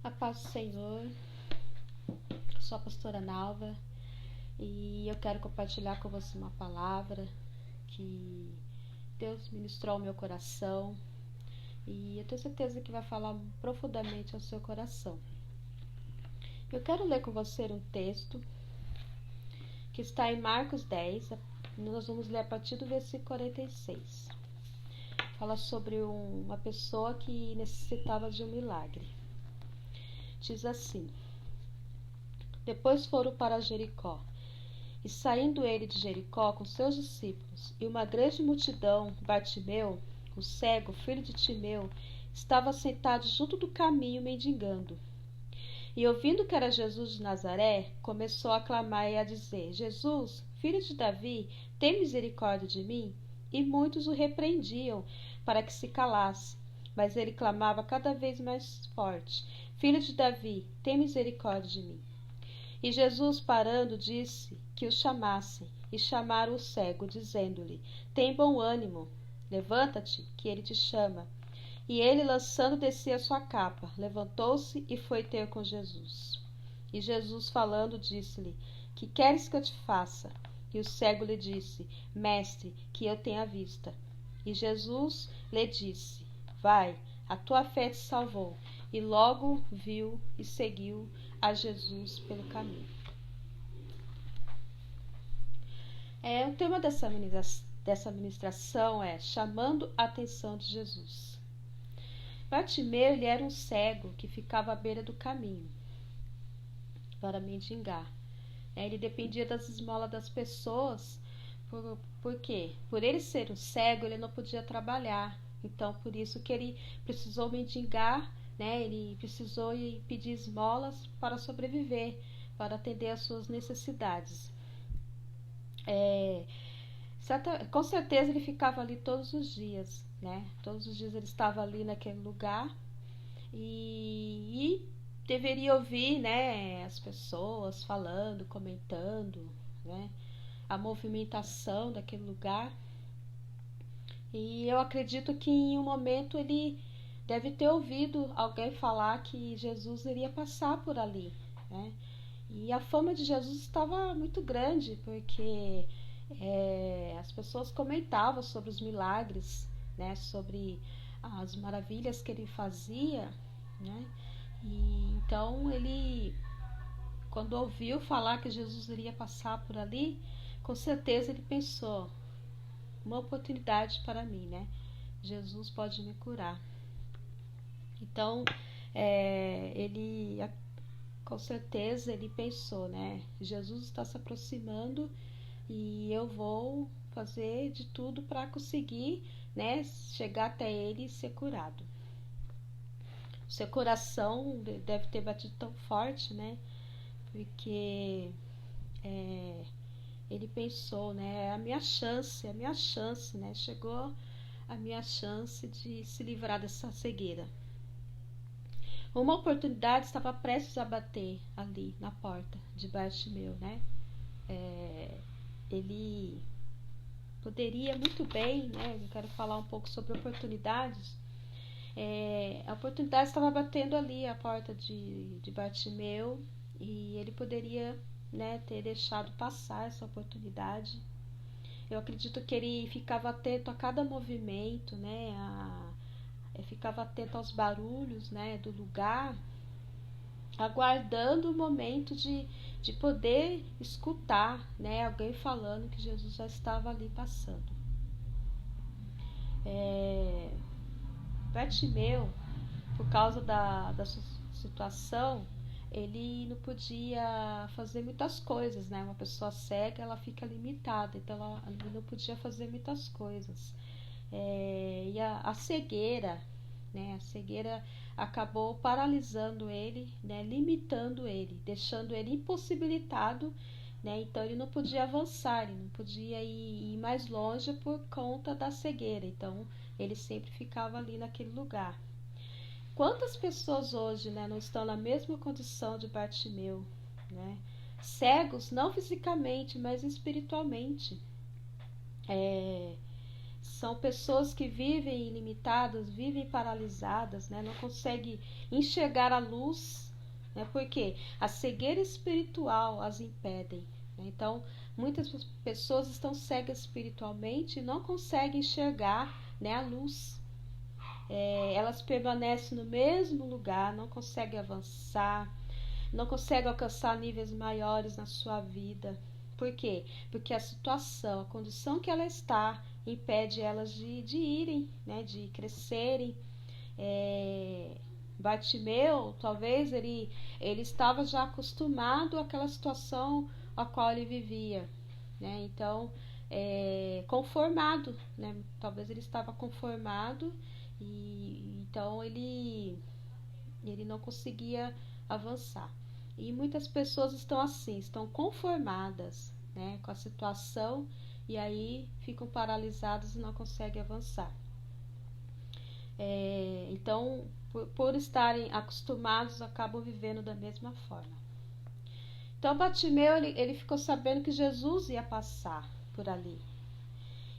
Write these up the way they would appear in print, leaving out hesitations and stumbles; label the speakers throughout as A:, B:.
A: A paz do Senhor, sou a pastora Nalva e eu quero compartilhar com você uma palavra que Deus ministrou ao meu coração e eu tenho certeza que vai falar profundamente ao seu coração. Eu quero ler com você um texto que está em Marcos 10, nós vamos ler a partir do versículo 46. Fala sobre uma pessoa que necessitava de um milagre. Diz assim: Depois foram para Jericó. E saindo ele de Jericó com seus discípulos e uma grande multidão, Bartimeu, o cego, filho de Timeu, estava sentado junto do caminho mendigando. E ouvindo que era Jesus de Nazaré, começou a clamar e a dizer: Jesus, filho de Davi, tem misericórdia de mim? E muitos o repreendiam para que se calasse. Mas ele clamava cada vez mais forte: Filho de Davi, tem misericórdia de mim. E Jesus, parando, disse que o chamassem, e chamaram o cego, dizendo-lhe: Tem bom ânimo, levanta-te, que ele te chama. E ele, lançando de si a sua capa, levantou-se e foi ter com Jesus. E Jesus, falando, disse-lhe: Que queres que eu te faça? E o cego lhe disse: Mestre, que eu tenha vista. E Jesus lhe disse: Vai, a tua fé te salvou. E logo viu e seguiu a Jesus pelo caminho. O tema dessa ministração é chamando a atenção de Jesus. Bartimeu, ele era um cego que ficava à beira do caminho para mendigar. Ele dependia das esmolas das pessoas. Por quê? Por ele ser um cego, ele não podia trabalhar. Então, por isso que ele precisou mendigar, ele precisou pedir esmolas para sobreviver, para atender às suas necessidades. Com certeza ele ficava ali todos os dias, Todos os dias ele estava ali naquele lugar e deveria ouvir, as pessoas falando, comentando, a movimentação daquele lugar. E eu acredito que em um momento ele deve ter ouvido alguém falar que Jesus iria passar por ali, E a fama de Jesus estava muito grande, porque as pessoas comentavam sobre os milagres, sobre as maravilhas que ele fazia, E então ele, quando ouviu falar que Jesus iria passar por ali, com certeza ele pensou: uma oportunidade para mim, Jesus pode me curar. Então, ele, com certeza, ele pensou, Jesus está se aproximando e eu vou fazer de tudo para conseguir, chegar até ele e ser curado. O seu coração deve ter batido tão forte, porque ele pensou, é a minha chance, chegou a minha chance de se livrar dessa cegueira. Uma oportunidade estava prestes a bater ali na porta de Bartimeu, Ele poderia muito bem, eu quero falar um pouco sobre oportunidades. A oportunidade estava batendo ali a porta de Bartimeu e ele poderia, ter deixado passar essa oportunidade. Eu acredito que ele ficava atento a cada movimento, ficava atento aos barulhos, do lugar, aguardando o momento de poder escutar, alguém falando que Jesus já estava ali passando. Bartimeu, por causa da sua situação, ele não podia fazer muitas coisas, Uma pessoa cega, ela fica limitada, então ele não podia fazer muitas coisas. E a cegueira, a cegueira acabou paralisando ele, limitando ele, deixando ele impossibilitado, então ele não podia avançar, ele não podia ir mais longe por conta da cegueira, então ele sempre ficava ali naquele lugar. Quantas pessoas hoje, não estão na mesma condição de Bartimeu, cegos não fisicamente, mas espiritualmente, São pessoas que vivem ilimitadas, vivem paralisadas, né? Não conseguem enxergar a luz, né? Porque a cegueira espiritual as impedem, né? Então, muitas pessoas estão cegas espiritualmente e não conseguem enxergar, né, a luz. Elas permanecem no mesmo lugar, não conseguem avançar, não conseguem alcançar níveis maiores na sua vida. Por quê? Porque a situação, a condição que ela está, impede elas de irem, né, de crescerem. Bartimeu, talvez ele estava já acostumado àquela situação a qual ele vivia, né? Então, conformado, né? Talvez ele estava conformado e então ele não conseguia avançar. E muitas pessoas estão assim, estão conformadas, né, com a situação e aí ficam paralisadas e não conseguem avançar. Então, por estarem acostumados, acabam vivendo da mesma forma. Então, Bartimeu, ele ficou sabendo que Jesus ia passar por ali.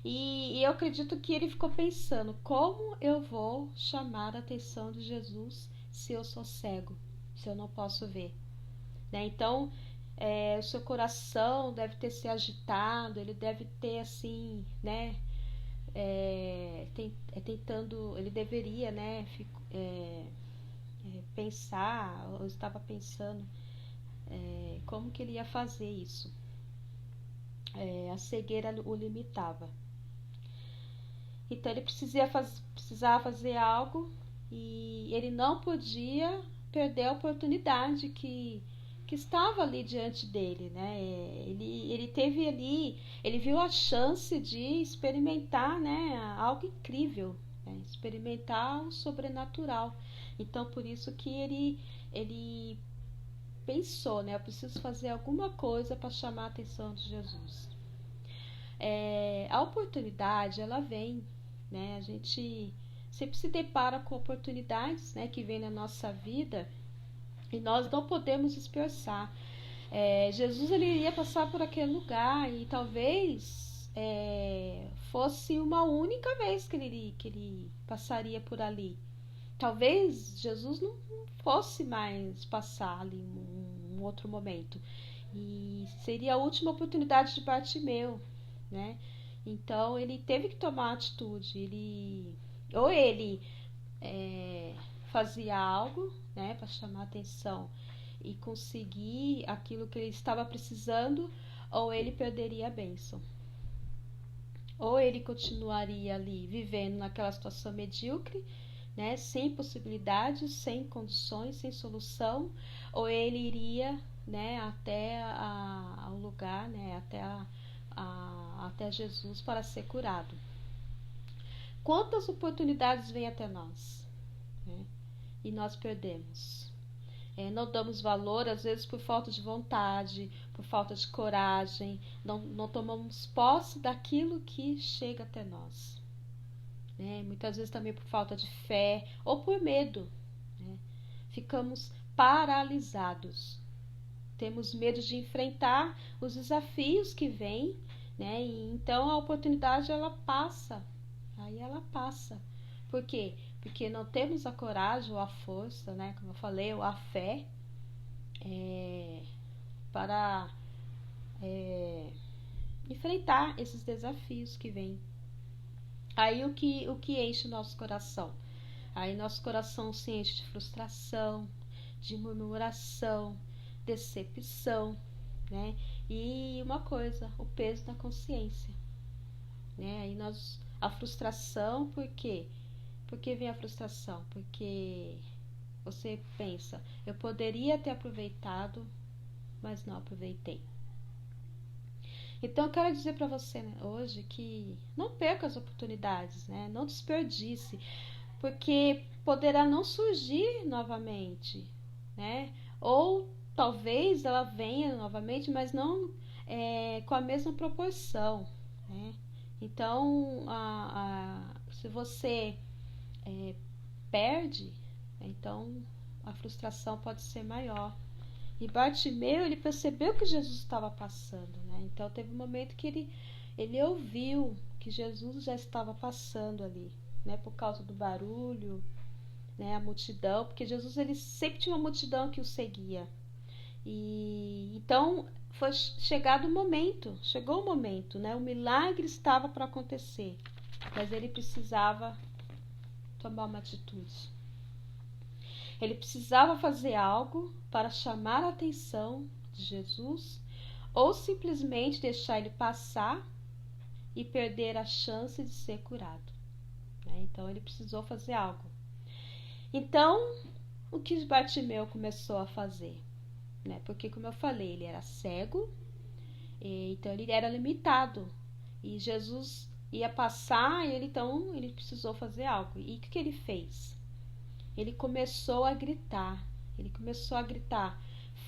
A: E eu acredito que ele ficou pensando, como eu vou chamar a atenção de Jesus se eu sou cego, se eu não posso ver, né? Então, o seu coração deve ter se agitado, ele deve ter assim, né? Tentando, ele deveria, né? Pensar, eu estava pensando como que ele ia fazer isso. A cegueira o limitava. Então ele precisava fazer algo e ele não podia perder a oportunidade que estava ali diante dele, né? Ele teve ali, ele viu a chance de experimentar, né, algo incrível, né? Experimentar o sobrenatural. Então por isso que ele pensou, né? Eu preciso fazer alguma coisa para chamar a atenção de Jesus. A oportunidade, ela vem, né? A gente sempre se depara com oportunidades, né, que vêm na nossa vida e nós não podemos dispersar. Jesus, ele iria passar por aquele lugar e talvez fosse uma única vez que ele passaria por ali. Talvez Jesus não fosse mais passar ali em um outro momento. E seria a última oportunidade de Bartimeu, né? Então ele teve que tomar atitude. Ele fazia algo, né, para chamar atenção e conseguir aquilo que ele estava precisando, ou ele perderia a bênção. Ou ele continuaria ali vivendo naquela situação medíocre, né, sem possibilidades, sem condições, sem solução, ou ele iria, né, até ao lugar, né, até Jesus para ser curado. Quantas oportunidades vêm até nós, né, e nós perdemos? Não damos valor, às vezes por falta de vontade, por falta de coragem, não tomamos posse daquilo que chega até nós. Muitas vezes também por falta de fé ou por medo, né? Ficamos paralisados. Temos medo de enfrentar os desafios que vêm, né? E então a oportunidade ela passa. Aí ela passa. Por quê? Porque não temos a coragem ou a força, né? Como eu falei, ou a fé para enfrentar esses desafios que vêm. Aí o que enche o nosso coração? Aí nosso coração se enche de frustração, de murmuração, decepção, né? E uma coisa, o peso da consciência, né? Aí a frustração, por quê? Por que vem a frustração? Porque você pensa, eu poderia ter aproveitado, mas não aproveitei. Então eu quero dizer para você, né, hoje que não perca as oportunidades, né? Não desperdice, porque poderá não surgir novamente, né? Ou talvez ela venha novamente, mas não com a mesma proporção, né? Então, se você perde, então a frustração pode ser maior. E Bartimeu, ele percebeu que Jesus estava passando, né? Então teve um momento que ele ouviu que Jesus já estava passando ali, né, por causa do barulho, né, a multidão, porque Jesus ele sempre tinha uma multidão que o seguia. E então chegou o momento, né? O milagre estava para acontecer, mas ele precisava tomar uma atitude. Ele precisava fazer algo para chamar a atenção de Jesus, ou simplesmente deixar ele passar e perder a chance de ser curado, né? Então ele precisou fazer algo. Então, o que Bartimeu começou a fazer? Né? Porque, como eu falei, ele era cego, então ele era limitado. E Jesus ia passar, então ele precisou fazer algo. E o que ele fez? Ele começou a gritar.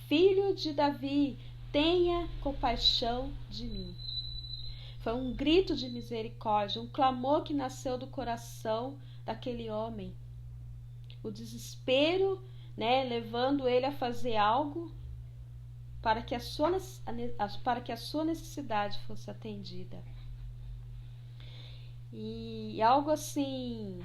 A: Filho de Davi, tenha compaixão de mim. Foi um grito de misericórdia, um clamor que nasceu do coração daquele homem. O desespero, né, levando ele a fazer algo para que a sua necessidade fosse atendida. E algo assim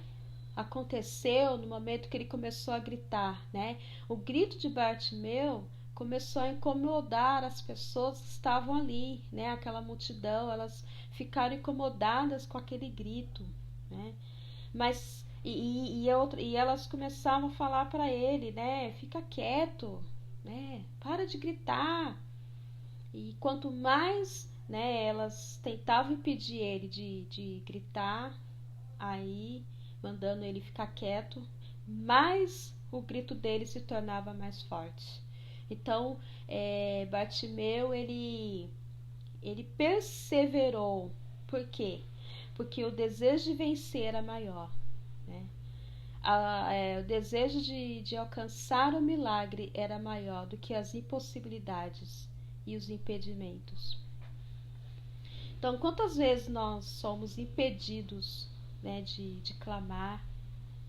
A: aconteceu no momento que ele começou a gritar, né? O grito de Bartimeu começou a incomodar as pessoas que estavam ali, né? Aquela multidão, elas ficaram incomodadas com aquele grito, né? Mas e elas começavam a falar para ele, né? Fica quieto, né? Para de gritar. E quanto mais, né, elas tentavam impedir ele de gritar, aí mandando ele ficar quieto, mais o grito dele se tornava mais forte. Então, Bartimeu ele perseverou. Por quê? Porque o desejo de vencer era maior, né? O desejo de alcançar o milagre era maior do que as impossibilidades e os impedimentos. Então, quantas vezes nós somos impedidos, né, de clamar,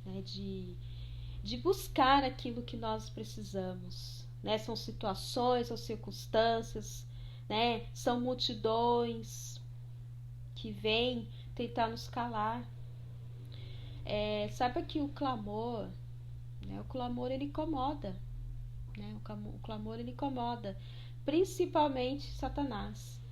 A: né, de buscar aquilo que nós precisamos, né? São situações, são circunstâncias, né? São multidões que vêm tentar nos calar. Sabe que o clamor, né? O clamor ele incomoda, né? O clamor ele incomoda, principalmente Satanás.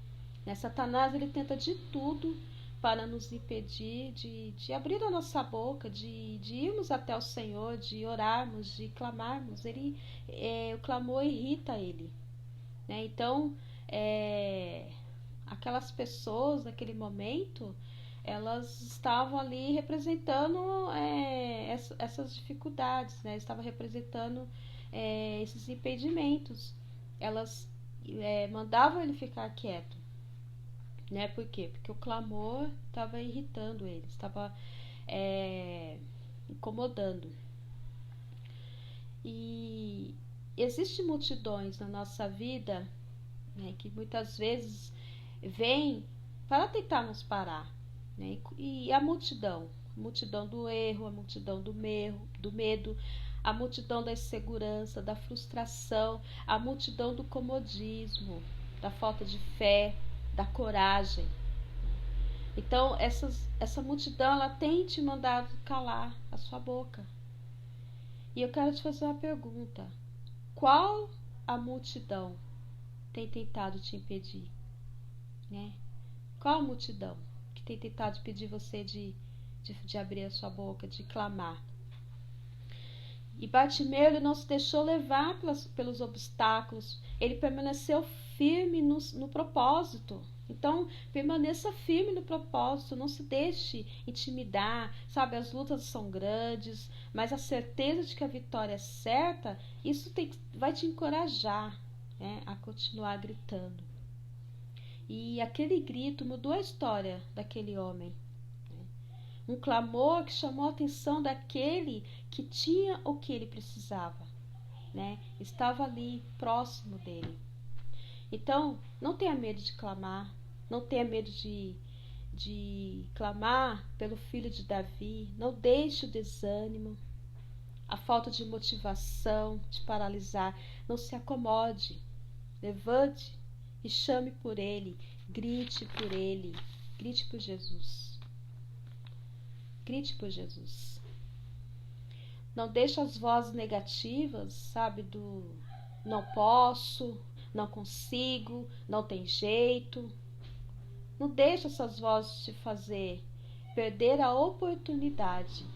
A: Né? Satanás ele tenta de tudo para nos impedir de abrir a nossa boca, de irmos até o Senhor, de orarmos, de clamarmos. O clamor irrita ele, né? Então, aquelas pessoas naquele momento, elas estavam ali representando essas dificuldades, né? Estavam representando esses impedimentos. Elas mandavam ele ficar quieto, né? Por quê? Porque o clamor estava irritando eles, estava incomodando. E existem multidões na nossa vida, né, que muitas vezes vêm para tentar nos parar, né? E a multidão do erro, a multidão do medo, a multidão da insegurança, da frustração, a multidão do comodismo, da falta de fé, da coragem. Então essa multidão ela tem te mandado calar a sua boca. E eu quero te fazer uma pergunta: qual a multidão tem tentado te impedir, né? Qual a multidão que tem tentado impedir você de abrir a sua boca, de clamar? E Bartimeu ele não se deixou levar pelos obstáculos, ele permaneceu firme no propósito. Então, permaneça firme no propósito, não se deixe intimidar, sabe? As lutas são grandes, mas a certeza de que a vitória é certa, isso vai te encorajar, né, a continuar gritando. E aquele grito mudou a história daquele homem. Um clamor que chamou a atenção daquele que tinha o que ele precisava, né? Estava ali próximo dele. Então, não tenha medo de clamar, não tenha medo de clamar pelo filho de Davi, não deixe o desânimo, a falta de motivação te paralisar, não se acomode, levante e chame por ele, grite por ele, Grite por Jesus. Grite por Jesus. Não deixe as vozes negativas, sabe, do não posso, não consigo, não tem jeito. Não deixe essas vozes te fazer perder a oportunidade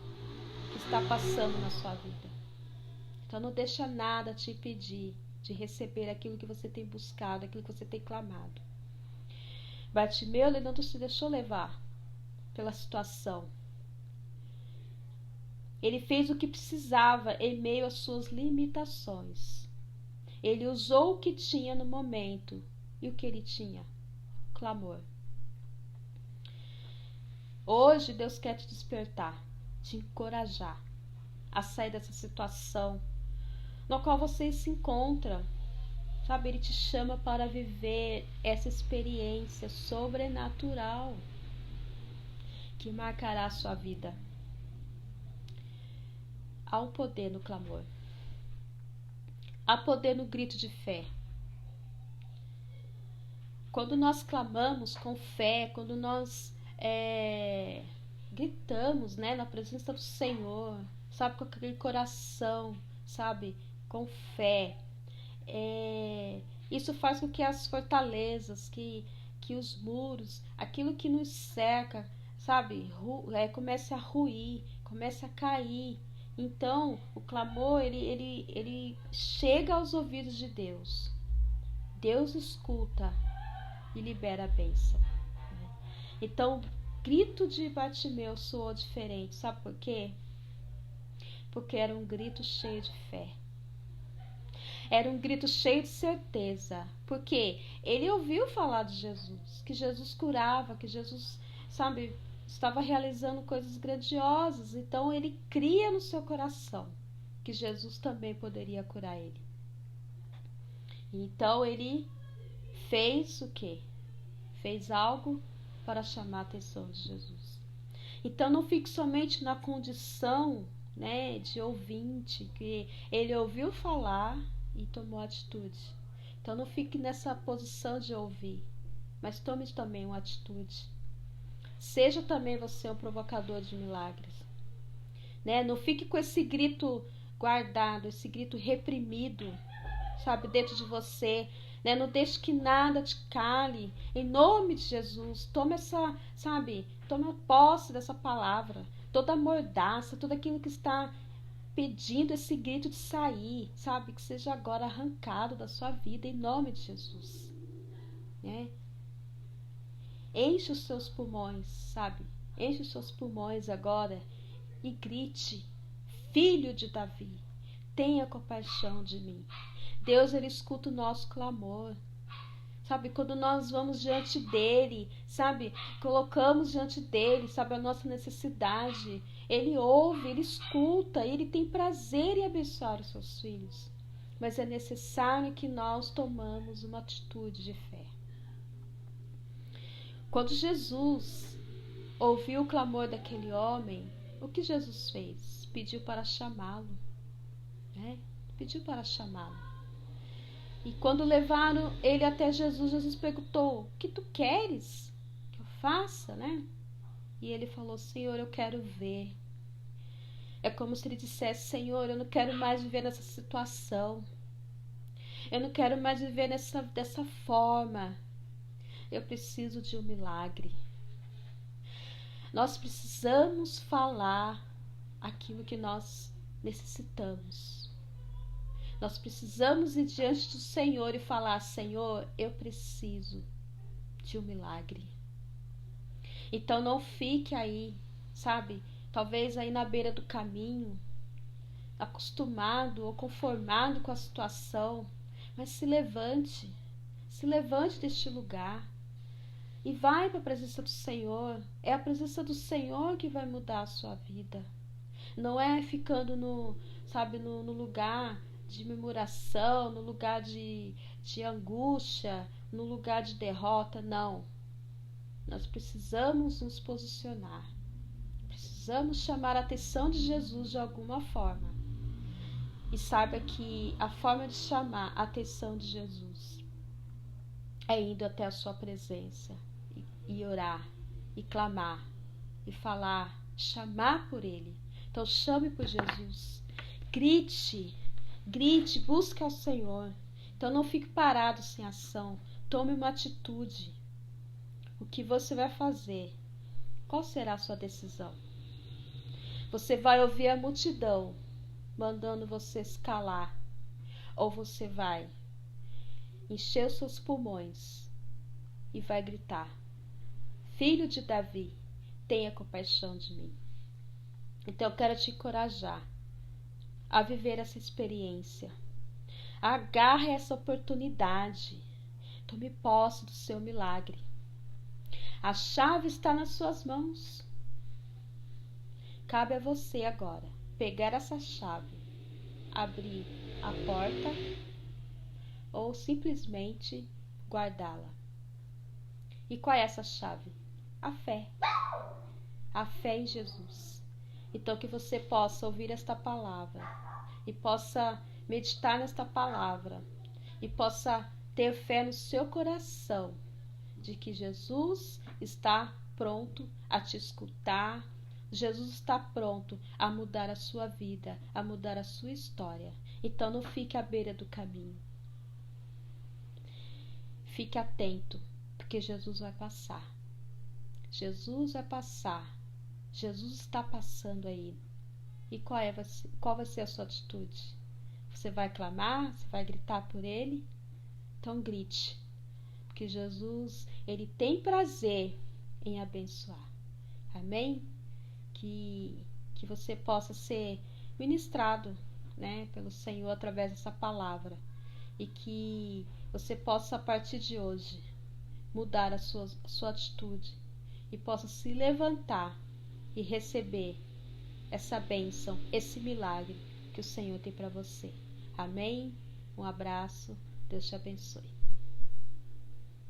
A: que está passando na sua vida. Então não deixa nada te impedir de receber aquilo que você tem buscado, aquilo que você tem clamado. Bartimeu, ele não se deixou levar pela situação. Ele fez o que precisava em meio às suas limitações. Ele usou o que tinha no momento. E o que ele tinha? Clamor. Hoje Deus quer te despertar, te encorajar a sair dessa situação no qual você se encontra. Sabe, Ele te chama para viver essa experiência sobrenatural que marcará a sua vida. Há um poder no clamor. Há poder no grito de fé. Quando nós clamamos com fé, quando nós gritamos, né, na presença do Senhor, sabe, com aquele coração, sabe, com fé, isso faz com que as fortalezas, que os muros, aquilo que nos cerca, sabe, comece a ruir, comece a cair. Então, o clamor, ele chega aos ouvidos de Deus. Deus escuta e libera a bênção. Então, o grito de Bartimeu soou diferente. Sabe por quê? Porque era um grito cheio de fé. Era um grito cheio de certeza. Porque ele ouviu falar de Jesus, que Jesus curava, que Jesus, sabe, estava realizando coisas grandiosas. Então ele cria no seu coração que Jesus também poderia curar ele. Então ele fez o quê? Fez algo para chamar a atenção de Jesus. Então não fique somente na condição, né, de ouvinte, que ele ouviu falar e tomou atitude. Então não fique nessa posição de ouvir, mas tome também uma atitude. Seja também você um provocador de milagres, né? Não fique com esse grito guardado, esse grito reprimido, sabe, dentro de você, né? Não deixe que nada te cale. Em nome de Jesus, tome essa, sabe, tome posse dessa palavra, toda a mordaça, tudo aquilo que está pedindo esse grito de sair, sabe, que seja agora arrancado da sua vida, em nome de Jesus, né? Enche os seus pulmões, sabe? Enche os seus pulmões agora e grite: Filho de Davi, tenha compaixão de mim. Deus, ele escuta o nosso clamor. Sabe, quando nós vamos diante dele, sabe, colocamos diante dele, sabe, a nossa necessidade, ele ouve, ele escuta, ele tem prazer em abençoar os seus filhos. Mas é necessário que nós tomamos uma atitude de fé. Quando Jesus ouviu o clamor daquele homem, o que Jesus fez? Pediu para chamá-lo, né? Pediu para chamá-lo. E quando levaram ele até Jesus, Jesus perguntou: o que tu queres que eu faça, né? E ele falou: Senhor, eu quero ver. É como se ele dissesse: Senhor, eu não quero mais viver nessa situação. Eu não quero mais viver dessa forma. Eu preciso de um milagre. Nós precisamos falar aquilo que nós necessitamos. Nós precisamos ir diante do Senhor e falar: Senhor, eu preciso de um milagre. Então não fique aí, sabe, talvez aí na beira do caminho, acostumado ou conformado com a situação, mas se levante deste lugar e vai para a presença do Senhor. É a presença do Senhor que vai mudar a sua vida. Não é ficando no lugar de murmuração, no lugar de angústia, no lugar de derrota, não. Nós precisamos nos posicionar. Precisamos chamar a atenção de Jesus de alguma forma. E saiba que a forma de chamar a atenção de Jesus é indo até a sua presença e orar, e clamar, e falar, chamar por Ele. Então chame por Jesus. Grite, busque ao Senhor. Então não fique parado sem ação. Tome uma atitude. O que você vai fazer? Qual será a sua decisão? Você vai ouvir a multidão mandando você se calar, ou você vai encher os seus pulmões e vai gritar: Filho de Davi, tenha compaixão de mim. Então eu quero te encorajar a viver essa experiência. Agarre essa oportunidade. Tome posse do seu milagre. A chave está nas suas mãos. Cabe a você agora pegar essa chave, abrir a porta ou simplesmente guardá-la. E qual é essa chave? A fé. A fé em Jesus. Então que você possa ouvir esta palavra e possa meditar nesta palavra e possa ter fé no seu coração de que Jesus está pronto a te escutar. Jesus está pronto a mudar a sua vida, a mudar a sua história. Então não fique à beira do caminho. Fique atento, porque Jesus vai passar. Jesus vai passar. Jesus está passando aí. E qual vai ser a sua atitude? Você vai clamar? Você vai gritar por Ele? Então grite, porque Jesus, Ele tem prazer em abençoar. Amém? Que você possa ser ministrado, né, pelo Senhor através dessa palavra. E que você possa, a partir de hoje, mudar a sua atitude. E possa se levantar e receber essa bênção, esse milagre que o Senhor tem para você. Amém? Um abraço. Deus te abençoe.